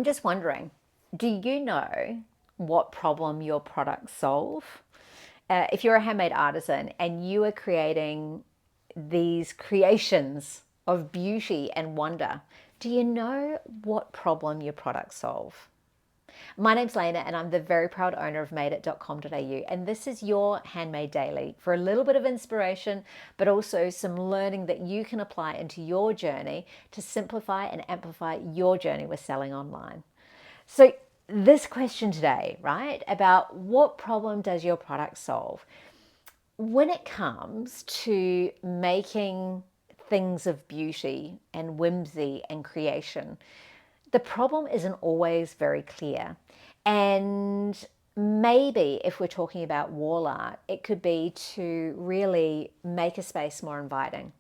I'm just wondering, do you know what problem your products solve? If you're a handmade artisan and you are creating these creations of beauty and wonder, do you know what problem your products solve? My name's Lena and I'm the very proud owner of madeit.com.au, and this is your Handmade Daily for a little bit of inspiration, but also some learning that you can apply into your journey to simplify and amplify your journey with selling online. So this question today, right, about what problem does your product solve? When it comes to making things of beauty and whimsy and creation, the problem isn't always very clear. And maybe if we're talking about wall art, it could be to really make a space more inviting.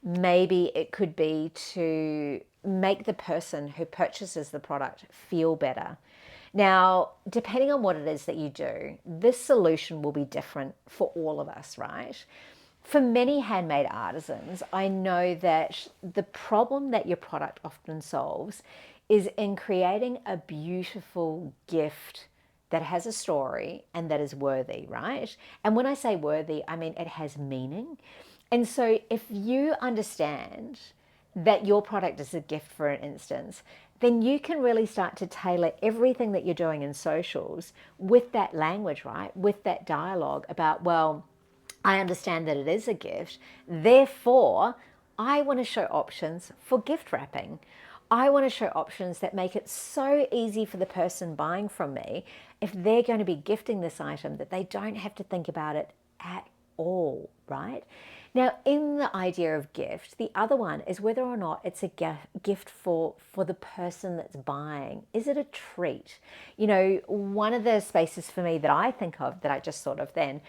Maybe it could be to make the person who purchases the product feel better. Now, depending on what it is that you do, this solution will be different for all of us, right? For many handmade artisans, I know that the problem that your product often solves is in creating a beautiful gift that has a story and that is worthy, right? And when I say worthy, I mean it has meaning. And so if you understand that your product is a gift, for an instance, then you can really start to tailor everything that you're doing in socials with that language, right? With that dialogue about, well, I understand that it is a gift. Therefore, I want to show options for gift wrapping. I want to show options that make it so easy for the person buying from me, if they're going to be gifting this item, that they don't have to think about it at all, right? Now, in the idea of gift, the other one is whether or not it's a gift for the person that's buying. Is it a treat? You know, one of the spaces for me that I think of, that I just thought of then,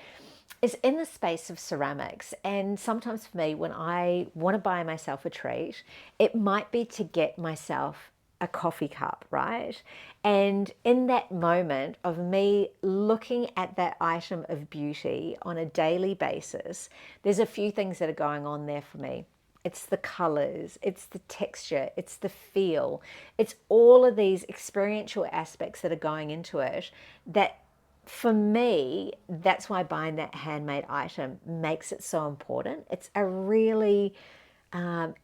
is in the space of ceramics. And sometimes for me, when I want to buy myself a treat, it might be to get myself a coffee cup, right? And in that moment of me looking at that item of beauty on a daily basis, there's a few things that are going on there for me. It's the colors, it's the texture, it's the feel, it's all of these experiential aspects that are going into it that, for me, that's why buying that handmade item makes it so important. It's a really,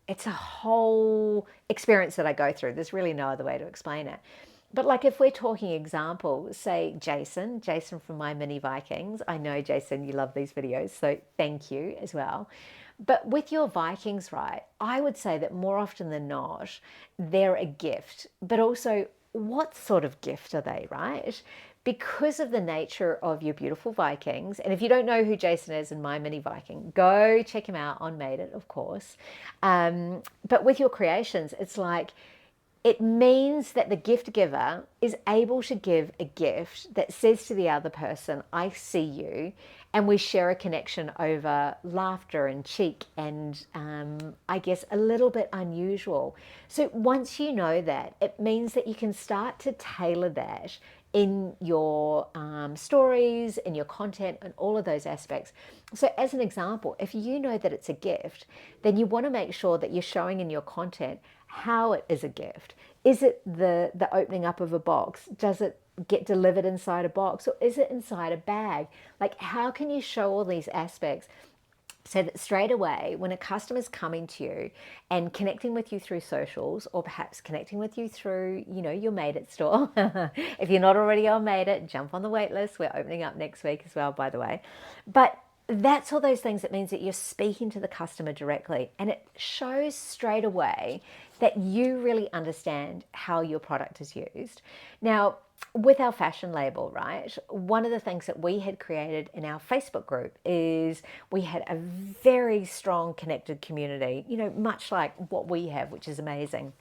it's a whole experience that I go through. There's really no other way to explain it. But like if we're talking examples, say Jason from My Mini Vikings. I know, Jason, you love these videos, so thank you as well. But with your Vikings, right, I would say that more often than not, they're a gift, but also what sort of gift are they, right? Because of the nature of your beautiful Vikings. And if you don't know who Jason is in My Mini Viking, go check him out on Made It, of course. But with your creations, it's like, it means that the gift giver is able to give a gift that says to the other person, I see you, and we share a connection over laughter and cheek and I guess a little bit unusual. So once you know that, it means that you can start to tailor that in your stories, in your content, and all of those aspects. So as an example, if you know that it's a gift, then you want to make sure that you're showing in your content how it is a gift. Is it the opening up of a box? Does it get delivered inside a box, or is it inside a bag? Like, how can you show all these aspects so that straight away when a customer's coming to you and connecting with you through socials, or perhaps connecting with you through, you know, your Made It store. If you're not already on Made It, jump on the wait list. We're opening up next week as well, by the way. But that's all those things. That means that you're speaking to the customer directly, and it shows straight away that you really understand how your product is used. Now, with our fashion label, right, one of the things that we had created in our Facebook group is we had a very strong connected community, you know, much like what we have, which is amazing.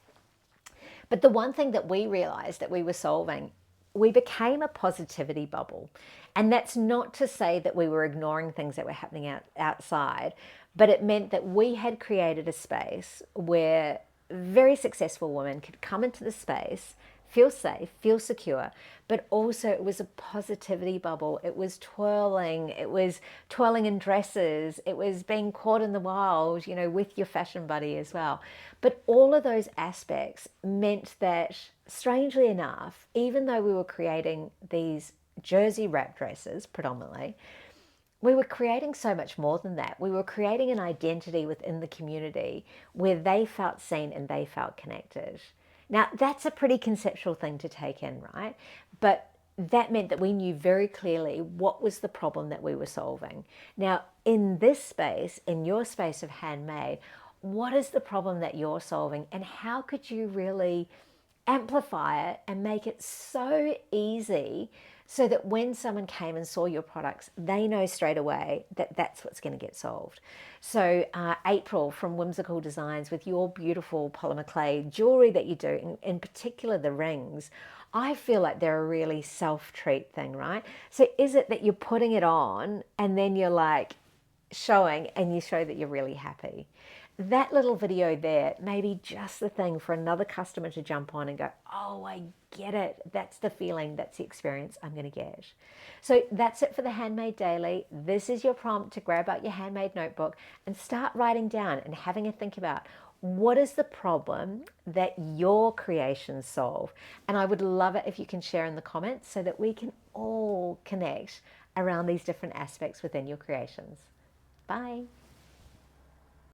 But the one thing that we realized that we were solving, we became a positivity bubble. And that's not to say that we were ignoring things that were happening outside, but it meant that we had created a space where very successful women could come into the space, feel safe, feel secure, but also it was a positivity bubble. It was twirling in dresses. It was being caught in the wild, with your fashion buddy as well. But all of those aspects meant that, strangely enough, even though we were creating these jersey wrap dresses predominantly, we were creating so much more than that. We were creating an identity within the community where they felt seen and they felt connected. Now, that's a pretty conceptual thing to take in, right? But that meant that we knew very clearly what was the problem that we were solving. Now, in this space, in your space of handmade, what is the problem that you're solving, and how could you really amplify it and make it so easy so that when someone came and saw your products, they know straight away that that's what's going to get solved. So April from Whimsical Designs, with your beautiful polymer clay jewelry that you do, in particular the rings, I feel like they're a really self-treat thing, right? So is it that you're putting it on and then you're like showing and you show that you're really happy? That little video there may be just the thing for another customer to jump on and go, oh, I get it. That's the feeling, that's the experience I'm going to get. So that's it for the Handmade Daily. This is your prompt to grab out your handmade notebook and start writing down and having a think about, what is the problem that your creations solve? And I would love it if you can share in the comments so that we can all connect around these different aspects within your creations. Bye.